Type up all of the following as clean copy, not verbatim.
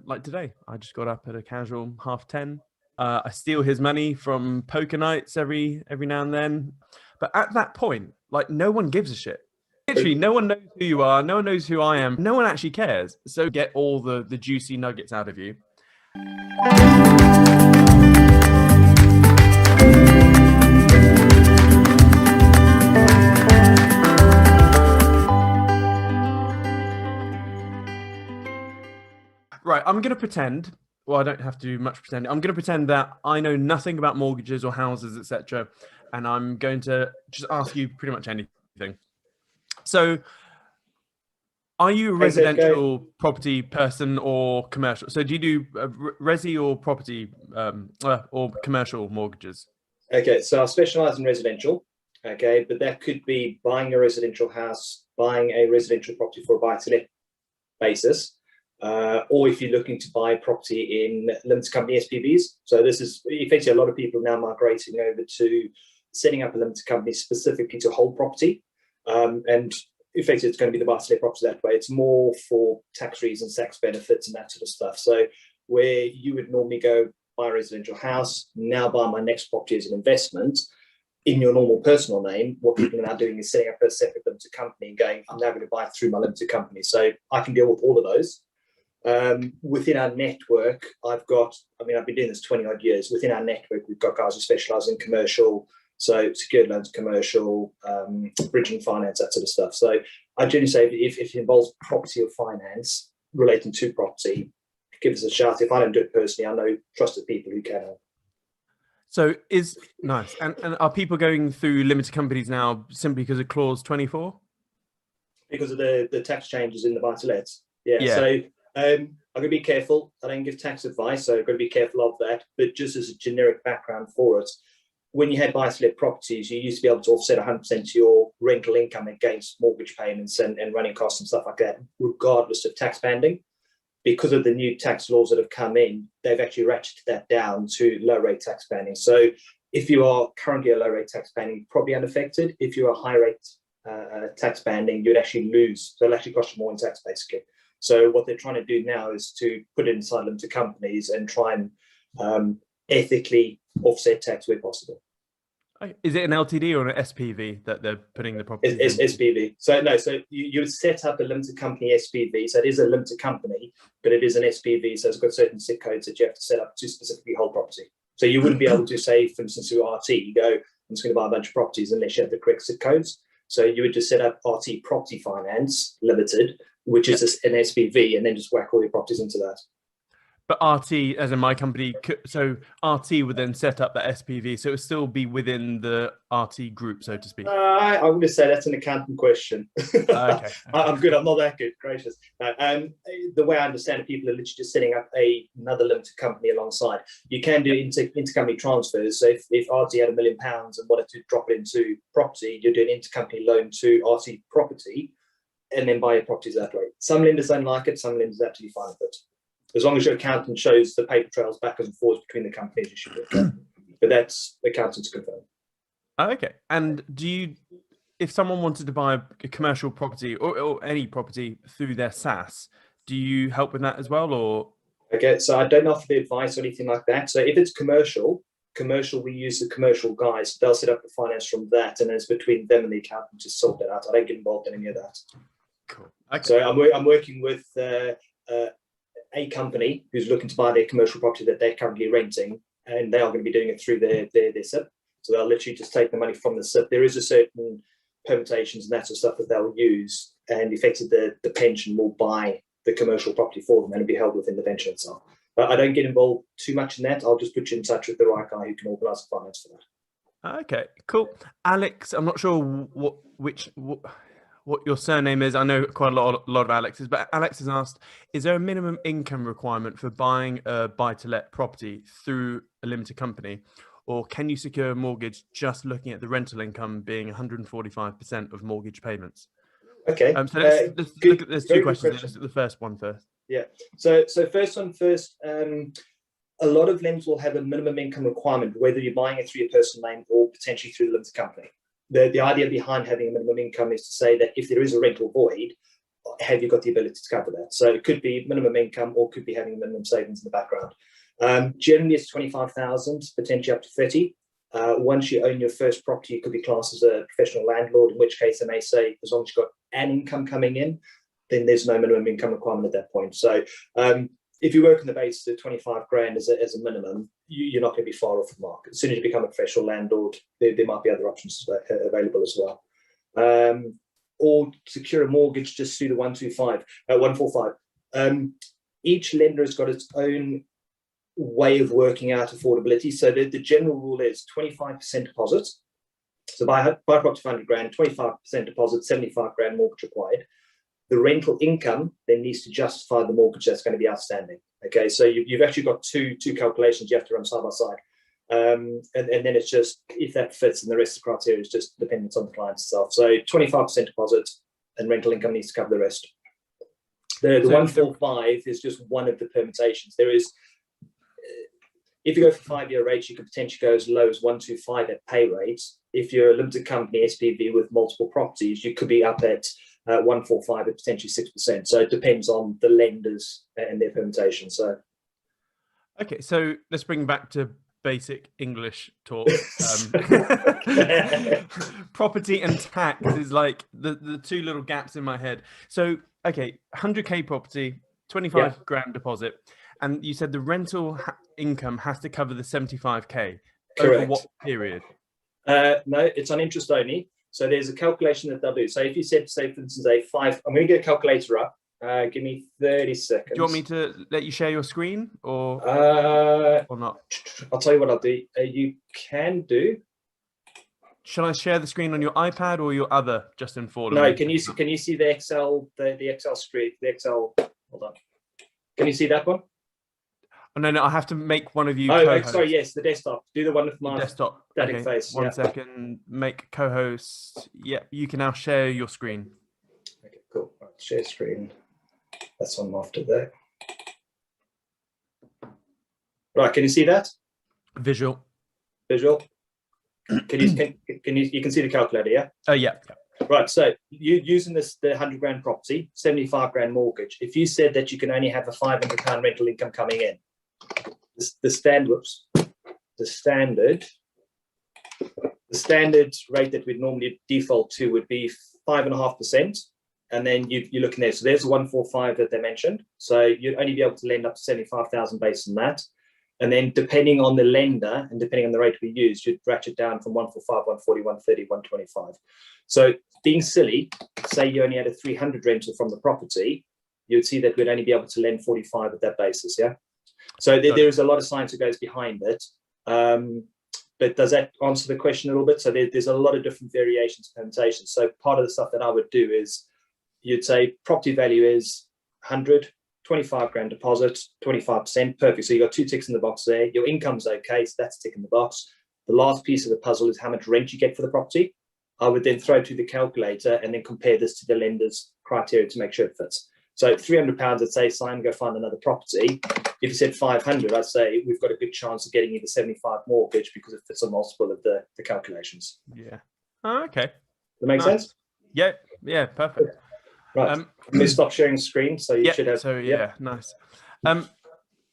like today, I just got up at a casual 10:30. I steal his money from poker nights every now and then. But at that point, like, no one gives a shit. Literally, no one knows who you are. No one knows who I am. No one actually cares. So get all the juicy nuggets out of you. Right, I'm going to pretend. Well, I don't have to do much pretending. I'm going to pretend that I know nothing about mortgages or houses, etc. And I'm going to just ask you pretty much anything. So, are you a residential property person or commercial? So, do you do resi or property or commercial mortgages? Okay, so I specialize in residential. Okay, but that could be buying a residential house, buying a residential property for a buy-to-let basis, or if you're looking to buy property in limited company SPVs. So this is effectively a lot of people now migrating over to setting up a limited company specifically to hold property. And effectively, it's going to be the buy-to-let property that way. It's more for tax reasons, tax benefits, and that sort of stuff. So where you would normally go buy a residential house, now buy my next property as an investment in your normal personal name, what people are now doing is setting up a separate limited company and going, I'm now going to buy through my limited company. So I can deal with all of those. Within our network, I've been doing this 20 odd years. Within our network, we've got guys who specialize in commercial, so secured loans, commercial, bridging finance, that sort of stuff. So I generally say if it involves property or finance relating to property, give us a shout. If I don't do it personally, I know trusted people who can help. So is nice. And are people going through limited companies now simply because of clause 24? Because of the tax changes in the buy-to-lets. Yeah. So I'm going to be careful. I don't give tax advice, so I've got to be careful of that. But just as a generic background for it, when you had buy-to-let properties, you used to be able to offset 100% of your rental income against mortgage payments and running costs and stuff like that, regardless of tax banding. Because of the new tax laws that have come in, they've actually ratcheted that down to low rate tax banding. So if you are currently a low rate tax banding, probably unaffected. If you're a high rate tax banding, you'd actually lose. So it'll actually cost you more in tax, basically. So what they're trying to do now is to put it inside limited companies and try and ethically offset tax where possible. Is it an LTD or an SPV that they're putting the property in? SPV. So no, so you would set up a limited company SPV. So it is a limited company, but it is an SPV. So it's got certain SIC codes that you have to set up to specifically hold property. So you wouldn't be able to say, for instance, through RT, you go, I'm just going to buy a bunch of properties unless you have the correct SIC codes. So you would just set up RT Property Finance Limited, which is an SPV, and then just whack all your properties into that. But RT, as in my company, so RT would then set up that SPV, so it would still be within the RT group, so to speak. I would say that's an accounting question. Okay. I'm good. I'm not that good. Gracious. The way I understand it, people are literally just setting up another limited company alongside. You can do intercompany transfers. So if RT had £1 million and wanted to drop it into property, you're doing intercompany loan to RT Property, and then buy your properties that way. Some lenders don't like it. Some lenders are absolutely fine with it. As long as your accountant shows the paper trails backwards and forwards between the companies, you should be okay. But that's accountants confirm. Okay. And if someone wanted to buy a commercial property or any property through their SaaS, do you help with that as well? Or okay, so I don't offer the advice or anything like that. So if it's commercial, we use the commercial guys. They'll set up the finance from that, and it's between them and the accountant to sort that out. I don't get involved in any of that. Cool. Okay. So I'm working with a company who's looking to buy their commercial property that they're currently renting, and they are going to be doing it through their SIP. So they'll literally just take the money from the SIP. There is a certain permutations and that sort of stuff that they'll use, and effectively the pension will buy the commercial property for them and it'll be held within the pension itself. But I don't get involved too much in that. I'll just put you in touch with the right guy who can organise the finance for that. Okay, cool. Alex, I'm not sure what your surname is. I know quite a lot of Alexes, but Alex has asked, is there a minimum income requirement for buying a buy-to-let property through a limited company? Or can you secure a mortgage just looking at the rental income being 145% of mortgage payments? Okay. So let's look at, there's two questions. Let's look at the first one first. Yeah. So first one first, a lot of lenders will have a minimum income requirement, whether you're buying it through your personal name or potentially through a limited company. The idea behind having a minimum income is to say that if there is a rental void, have you got the ability to cover that? So it could be minimum income, or could be having minimum savings in the background. Generally, it's 25,000, potentially up to 30. Once you own your first property, you could be classed as a professional landlord, in which case they may say, as long as you've got an income coming in, then there's no minimum income requirement at that point. So if you work on the basis of 25 grand as a minimum, you're not going to be far off the mark. As soon as you become a professional landlord, there might be other options available as well. Or secure a mortgage just through the 145. Each lender has got its own way of working out affordability. So the general rule is 25% deposit. So buy property for 100 grand, 25% deposit, 75 grand mortgage required. The rental income then needs to justify the mortgage that's going to be outstanding. Okay, so you've actually got two calculations you have to run side by side. And then it's just if that fits, and the rest of the criteria is just dependent on the client itself. So 25% deposit, and rental income needs to cover the rest. The 145 is just one of the permutations. There is, if you go for 5-year rates, you could potentially go as low as 125 at pay rates. If you're a limited company, SPV with multiple properties, you could be up at 145 at potentially 6%. So it depends on the lenders and their permutation. So, okay, so let's bring back to basic English talk. Property and tax is like the two little gaps in my head. So, okay, 100k property, 25 grand deposit, and you said the rental income has to cover the 75k. Correct. Over what period? No, it's on interest only. So there's a calculation that they'll do. So if you said, say, for instance, I'm going to get a calculator up. Give me 30 seconds. Do you want me to let you share your screen or not? I'll tell you what I'll do. You can do. Shall I share the screen on your iPad or your other Justin Fordham? No, can you see the Excel, the Excel screen, the Excel? Hold on. Can you see that one? Oh, no, I have to make one of you. Sorry, yes, the desktop. Do the one with my desktop static face. One second. Make co-host. Yeah, you can now share your screen. Okay, cool. Right, share screen. That's on after that. Right, can you see that? Visual. Can you see the calculator? Yeah. Oh yeah. Right. So you using the 100 grand property, 75 grand mortgage. If you said that you can only have a 500 pound rental income coming in, the standard rate that we'd normally default to would be 5.5%. And then you're looking there. So there's the 145 that they mentioned. So you'd only be able to lend up to 75,000 based on that. And then depending on the lender and depending on the rate we use, you'd ratchet down from 145, 140, 130, 125. So being silly, say you only had a 300 rental from the property, you'd see that we'd only be able to lend 45 at that basis. Yeah. So there is a lot of science that goes behind it. But does that answer the question a little bit? So there's a lot of different variations, permutations. So part of the stuff that I would do is you'd say property value is 100, 25 grand deposit, 25%, perfect. So you got 2 ticks in the box there. Your income's okay, so that's a tick in the box. The last piece of the puzzle is how much rent you get for the property. I would then throw it to the calculator and then compare this to the lender's criteria to make sure it fits. So £300, I'd say, Siam, go find another property. If you said 500, I'd say we've got a good chance of getting you the 75 mortgage because it fits a multiple of the calculations. Yeah. Oh, okay. That make sense? Yeah. Yeah. Perfect. Right. Let me stop sharing screen. So you should have. So nice.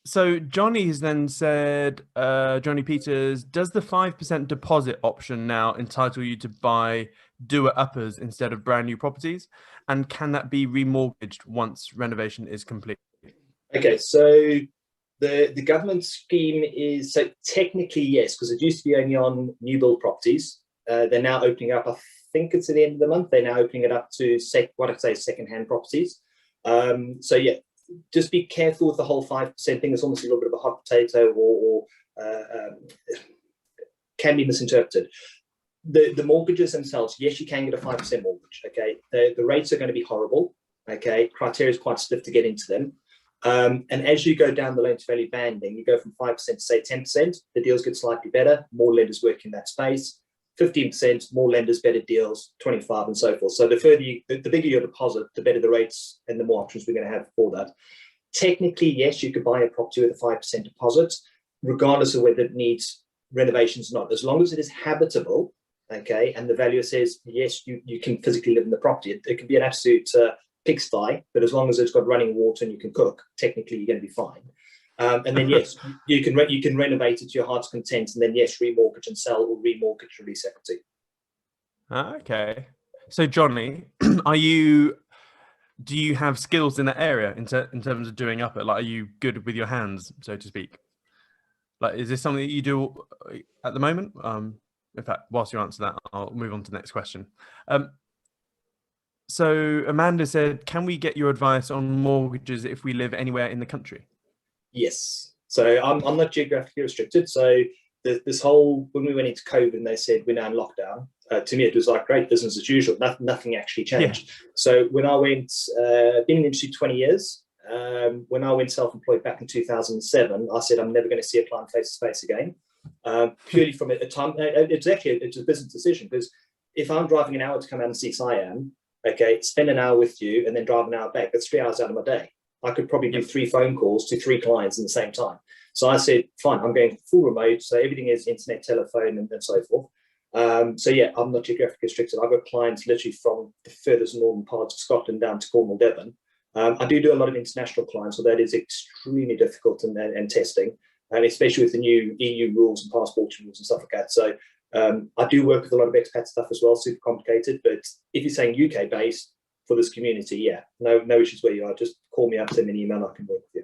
So Johnny has then said, Johnny Peters, does the 5% deposit option now entitle you to buy doer-uppers instead of brand new properties? And can that be remortgaged once renovation is complete? Okay, so the government scheme is, so technically yes, because it used to be only on new build properties. They're now opening up, I think it's at the end of the month, they're now opening it up to second-hand properties. So yeah, just be careful with the whole 5% thing. It's almost a little bit of a hot potato or can be misinterpreted. The mortgages themselves, yes, you can get a 5% mortgage, okay? The rates are going to be horrible, okay? Criteria is quite stiff to get into them. And as you go down the loan to value banding, you go from 5% to say 10%, the deals get slightly better, more lenders work in that space. 15%, more lenders, better deals, 25 and so forth. So the bigger your deposit, the better the rates and the more options we're going to have for that. Technically, yes, you could buy a property with a 5% deposit, regardless of whether it needs renovations or not. As long as it is habitable, okay, and the valuer says, yes, you can physically live in the property. It can be an absolute pigsty, but as long as it's got running water and you can cook, technically you're going to be fine. And then yes, you can renovate it to your heart's content, and then yes, remortgage and sell, or remortgage and release equity. Okay. So Johnny, do you have skills in that area in terms of doing up it? Like, are you good with your hands, so to speak? Like, is this something that you do at the moment? In fact, whilst you answer that, I'll move on to the next question. So Amanda said, can we get your advice on mortgages if we live anywhere in the country? Yes. So I'm not geographically restricted. So this whole, when we went into COVID and they said we're now in lockdown, to me it was like great, business as usual. Nothing actually changed. Yeah. So when I went, been in the industry 20 years, when I went self-employed back in 2007, I said I'm never going to see a client face to face again. Purely from a time, it's a business decision, because if I'm driving an hour to come out and see Siam, okay, spend an hour with you and then drive an hour back, that's 3 hours out of my day. I could probably do 3 phone calls to 3 clients in the same time. So I said, fine, I'm going full remote. So everything is internet, telephone, and so forth. So yeah, I'm not geographically restricted. I've got clients literally from the furthest northern parts of Scotland down to Cornwall, Devon. I do a lot of international clients, so that is extremely difficult and testing, and especially with the new EU rules and passport rules and stuff like that. So I do work with a lot of expat stuff as well, super complicated. But if you're saying UK based for this community, yeah, no issues where you are. Just call me up, send me an email, I can work with you.